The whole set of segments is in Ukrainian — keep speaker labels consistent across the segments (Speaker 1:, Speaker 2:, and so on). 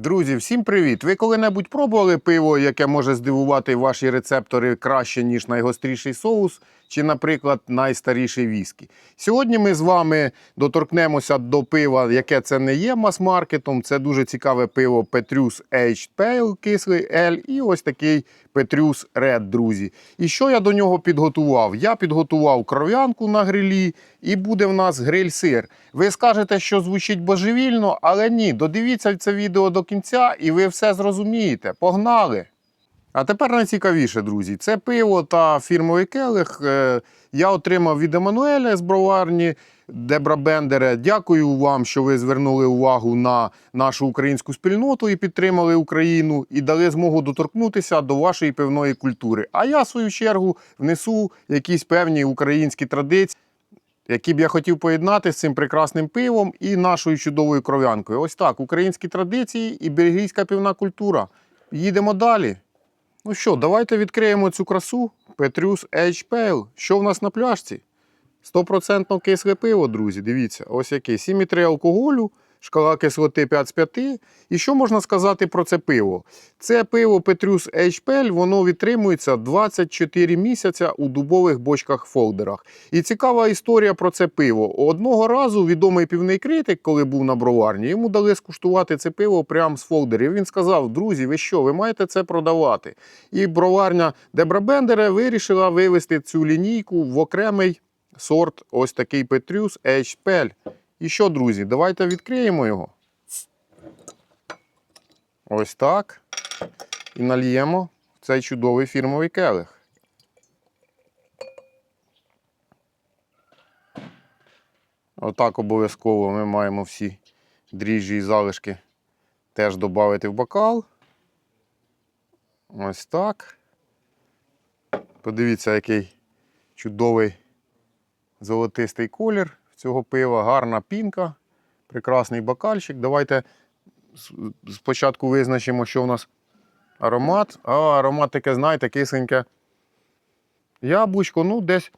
Speaker 1: Друзі, всім привіт! Ви коли-небудь пробували пиво, яке може здивувати ваші рецептори краще, ніж найгостріший соус, чи, наприклад, найстаріший віскі? Сьогодні ми з вами доторкнемося до пива, яке це не є мас-маркетом. Це дуже цікаве пиво Petrus Aged Pale, кислий ель, і ось такий Petrus Red, друзі. І що я до нього підготував? Я підготував кров'янку на грилі, і буде в нас гриль-сир. Ви скажете, що звучить божевільно, але ні, додивіться це відео до кінця і ви все зрозумієте. Погнали! А тепер найцікавіше, друзі. Це пиво та фірмовий келих я отримав від Еммануеля з броварні Дебра Бендере. Дякую вам, що ви звернули увагу на нашу українську спільноту і підтримали Україну, і дали змогу доторкнутися до вашої пивної культури. А я, в свою чергу, внесу якісь певні українські традиції, які б я хотів поєднати з цим прекрасним пивом і нашою чудовою кров'янкою. Ось так, українські традиції і бельгійська пивна культура. Їдемо далі. Ну що, давайте відкриємо цю красу. Petrus Aged Pale. Що в нас на пляшці? 100% кисле пиво, друзі, дивіться. Ось який. 7,3 алкоголю, шкала кислоти 5 з 5. І що можна сказати про це пиво? Це пиво Petrus Aged Pale, воно витримується 24 місяця у дубових бочках-фолдерах. І цікава історія про це пиво. Одного разу відомий пивний критик, коли був на броварні, йому дали скуштувати це пиво прямо з фолдерів. Він сказав: друзі, ви що, ви маєте це продавати? І броварня Дебра Бендере вирішила вивести цю лінійку в окремий сорт, ось такий Petrus Aged Pale. І що, друзі, давайте відкриємо його. Ось так. І нальємо в цей чудовий фірмовий келих. Отак обов'язково ми маємо всі дріжджі і залишки теж додати в бокал. Ось так. Подивіться, який чудовий золотистий колір цього пива, гарна пінка, прекрасний бокальчик. Давайте спочатку визначимо, що у нас аромат. Аромат таке, знаєте, кисленьке яблучко, ну десь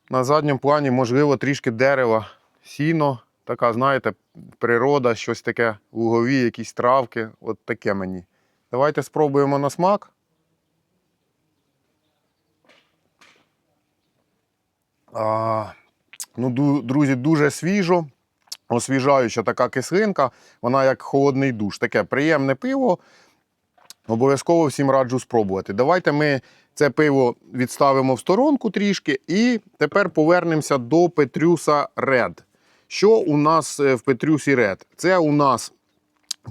Speaker 1: на задньому плані, можливо, трішки дерева, сіно, така, знаєте, природа, щось таке, лугові, якісь травки, от таке мені. Давайте спробуємо на смак. Ну, друзі, дуже свіжо, освіжаюча така кислинка, вона як холодний душ. Таке приємне пиво, обов'язково всім раджу спробувати. Давайте ми це пиво відставимо в сторонку трішки і тепер повернемося до Petrus Red. Що у нас в Petrus Red? Це у нас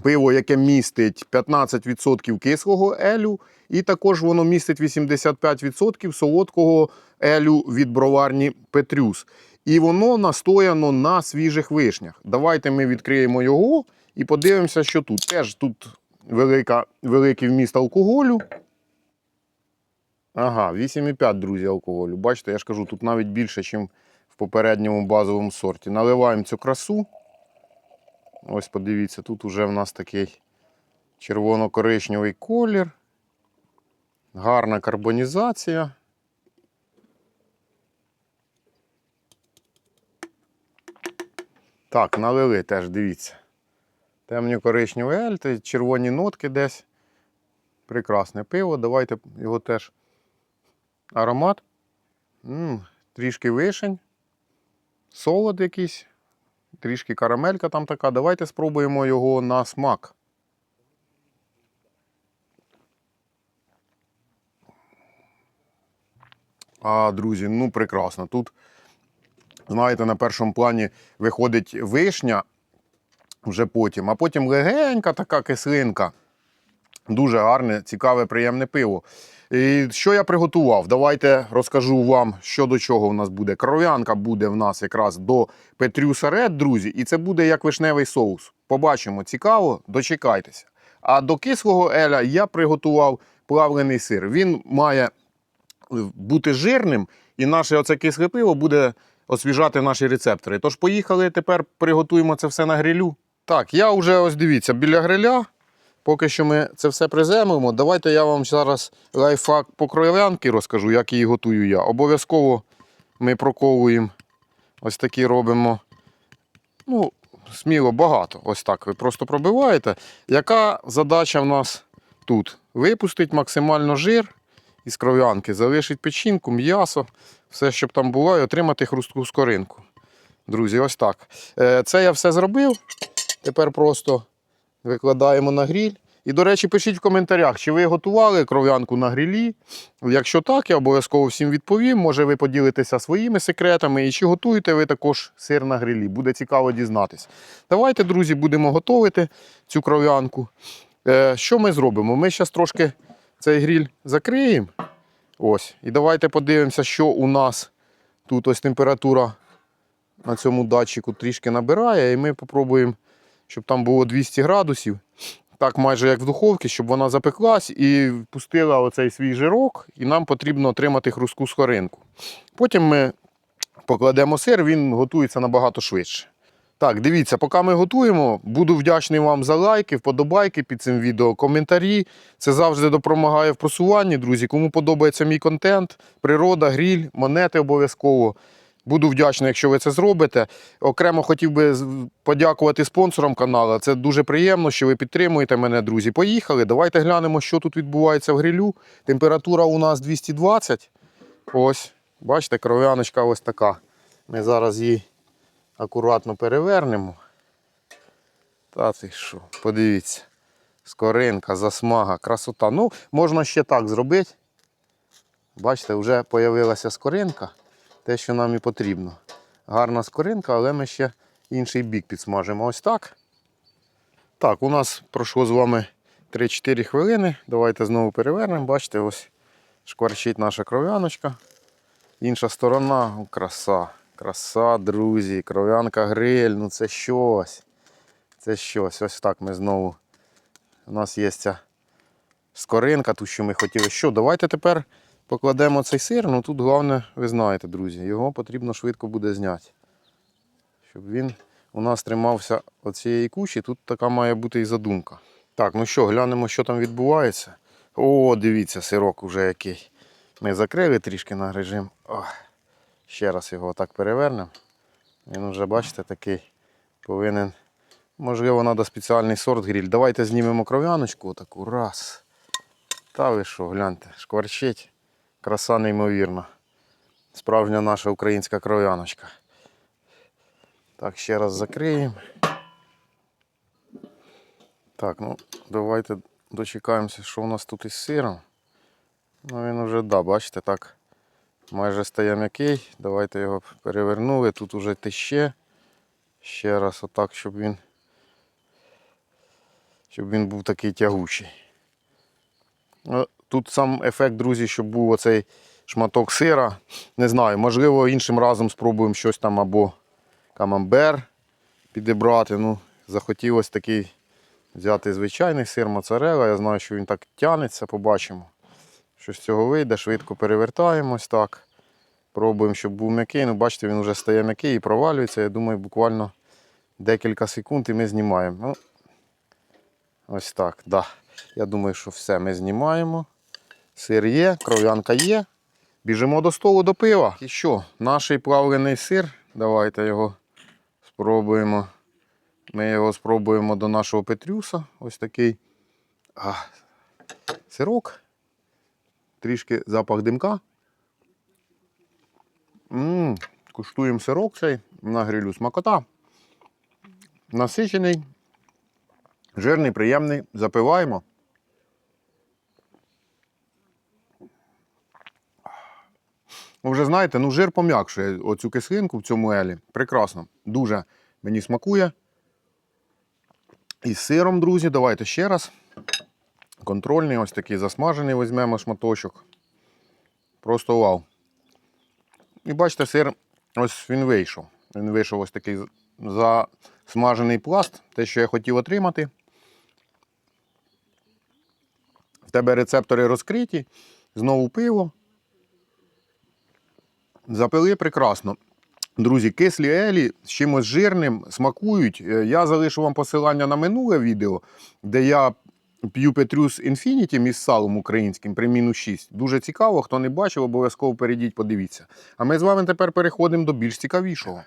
Speaker 1: пиво, яке містить 15% кислого елю, і також воно містить 85% солодкого елю від броварні Petrus. І воно настояно на свіжих вишнях. Давайте ми відкриємо його і подивимося, що тут. Теж тут великий вміст алкоголю. Ага, 8,5, друзі, алкоголю. Бачите, я ж кажу, тут навіть більше, ніж в попередньому базовому сорті. Наливаємо цю красу. Ось подивіться, тут уже в нас такий червоно-коричневий колір. Гарна карбонізація. Так, налили теж, дивіться. Темно-коричневий ель, червоні нотки десь. Прекрасне пиво. Давайте його теж. Аромат. Трішки вишень. Солод якийсь. Трішки карамелька там така. Давайте спробуємо його на смак. Друзі, ну прекрасно. Тут, знаєте, на першому плані виходить вишня вже потім, а потім легенька така кислинка. Дуже гарне, цікаве, приємне пиво. І що я приготував? Давайте розкажу вам, що до чого в нас буде. Кров'янка буде в нас якраз до Petrus Red, друзі, і це буде як вишневий соус. Побачимо, цікаво, дочекайтеся. А до кислого еля я приготував плавлений сир. Він має бути жирним, і наше оце кисле пиво буде освіжати наші рецептори. Тож поїхали, тепер приготуємо це все на грилю. Так, я вже, ось дивіться, біля гриля. Поки що ми це все приземлимо. Давайте я вам зараз лайфхак по кров'янці розкажу, як її готую я. Обов'язково ми проковуємо, ось такі робимо, ну, сміло багато. Ось так ви просто пробиваєте. Яка задача в нас тут? Випустить максимально жир із кров'янки, залишить печінку, м'ясо, все, щоб там було, і отримати хрустку скоринку. Друзі, ось так. Це я все зробив. Тепер просто викладаємо на гріль. І, до речі, пишіть в коментарях, чи ви готували кров'янку на грилі. Якщо так, я обов'язково всім відповім. Може, ви поділитеся своїми секретами. І чи готуєте ви також сир на грилі. Буде цікаво дізнатись. Давайте, друзі, будемо готувати цю кров'янку. Що ми зробимо? Ми зараз трошки цей гріль закриємо. Ось. І давайте подивимося, що у нас тут ось температура на цьому датчику трішки набирає. І ми спробуємо, щоб там було 200 градусів. Так, майже як в духовці, щоб вона запеклась і пустила оцей свій жирок, і нам потрібно отримати хрустку скоринку. Потім ми покладемо сир, він готується набагато швидше. Так, дивіться, поки ми готуємо, буду вдячний вам за лайки, вподобайки під цим відео, коментарі. Це завжди допомагає в просуванні, друзі. Кому подобається мій контент, природа, гріль, монети обов'язково. Буду вдячний, якщо ви це зробите. Окремо хотів би подякувати спонсорам каналу. Це дуже приємно, що ви підтримуєте мене, друзі. Поїхали. Давайте глянемо, що тут відбувається в грилю. Температура у нас 220. Ось, бачите, кров'яночка ось така. Ми зараз її акуратно перевернемо. Та ти що, подивіться. Скоринка, засмага, красота. Ну, можна ще так зробити. Бачите, вже з'явилася скоринка. Те, що нам і потрібно. Гарна скоринка, але ми ще інший бік підсмажимо. Ось так. Так, у нас пройшло з вами 3-4 хвилини. Давайте знову перевернемо. Бачите, ось шкварчить наша кров'яночка. Інша сторона. О, краса. Краса, друзі. Кров'янка гриль. Ну це щось. Це щось. Ось так ми знову. У нас є ця скоринка, ту, що ми хотіли. Що, давайте тепер покладемо цей сир, ну тут головне, ви знаєте, друзі, його потрібно швидко буде зняти. Щоб він у нас тримався оцієї кучі, тут така має бути і задумка. Так, ну що, глянемо, що там відбувається. О, дивіться, сирок уже який. Ми закрили трішки на режим. Ох. Ще раз його отак перевернемо. Він вже, бачите, такий повинен. Можливо, треба спеціальний сорт гриль. Давайте знімемо кров'яночку отаку. Раз. Та ви що, гляньте, шкварчить. Краса неймовірна. Справжня наша українська кров'яночка. Так, ще раз закриємо. Так, ну, давайте дочекаємося, що у нас тут із сиром. Ну, він вже, да, бачите, так, майже стає м'який. Давайте його перевернули. Тут уже тище. Ще раз отак, щоб він був такий тягучий. Тут сам ефект, друзі, щоб був оцей шматок сира. Не знаю, можливо, іншим разом спробуємо щось там або камамбер підібрати. Ну, захотілося такий взяти звичайний сир моцарелла. Я знаю, що він так тягнеться, побачимо. Що з цього вийде, швидко перевертаємось так. Пробуємо, щоб був м'який. Ну, бачите, він вже стає м'який і провалюється. Я думаю, буквально декілька секунд і ми знімаємо. Ну, ось так, да. Я думаю, що все ми знімаємо. Сир є, кров'янка є. Біжимо до столу, до пива. І що? Наш плавлений сир. Давайте його спробуємо. Ми його спробуємо до нашого Петрюса. Ось такий сирок. Трішки запах димка. Куштуємо сирок цей на грилю. Смакота. Насичений, жирний, приємний. Запиваємо. Ви вже знаєте, ну жир пом'якшує оцю кислинку в цьому елі. Прекрасно. Дуже мені смакує. І з сиром, друзі, давайте ще раз. Контрольний, ось такий засмажений, візьмемо шматочок. Просто вау. І бачите, сир, ось він вийшов. Він вийшов ось такий засмажений пласт. Те, що я хотів отримати. В тебе рецептори розкриті. Знову пиво. Запили прекрасно. Друзі, кислі елі з чимось жирним смакують. Я залишу вам посилання на минуле відео, де я п'ю Петрюс Інфініті із салом українським при -6. Дуже цікаво, хто не бачив, обов'язково перейдіть, подивіться. А ми з вами тепер переходимо до більш цікавішого.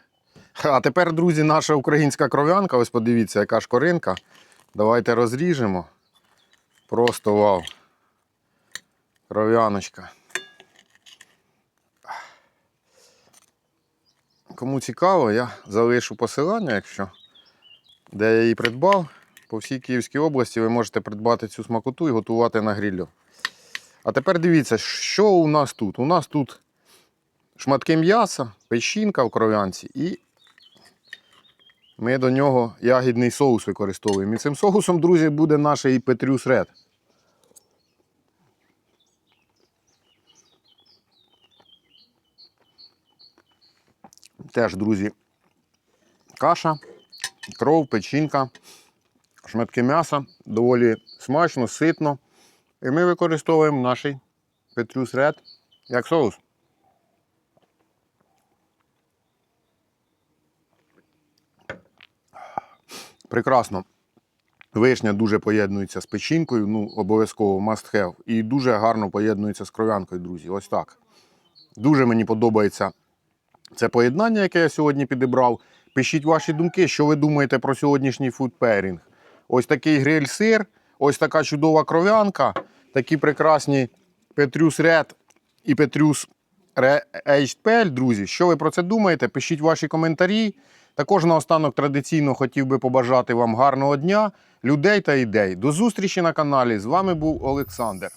Speaker 1: А тепер, друзі, наша українська кров'янка. Ось подивіться, яка шкоринка. Давайте розріжемо. Просто вау. Кров'яночка. Кому цікаво, я залишу посилання, якщо де я її придбав. По всій Київській області ви можете придбати цю смакоту і готувати на грилю. А тепер дивіться, що у нас тут. У нас тут шматки м'яса, печінка в кров'янці і ми до нього ягідний соус використовуємо. І цим соусом, друзі, буде наш і Petrus Red. Теж, друзі, каша, кров, печінка, шматки м'яса. Доволі смачно, ситно. І ми використовуємо наш Petrus Red як соус. Прекрасно. Вишня дуже поєднується з печінкою, ну, обов'язково must have. І дуже гарно поєднується з кров'янкою, друзі. Ось так. Дуже мені подобається це поєднання, яке я сьогодні підібрав. Пишіть ваші думки, що ви думаєте про сьогоднішній фудпейрінг. Ось такий гриль-сир, ось така чудова кров'янка, такі прекрасні Petrus Red і Petrus Aged Pale, друзі. Що ви про це думаєте? Пишіть ваші коментарі. Також наостанок традиційно хотів би побажати вам гарного дня, людей та ідей. До зустрічі на каналі. З вами був Олександр.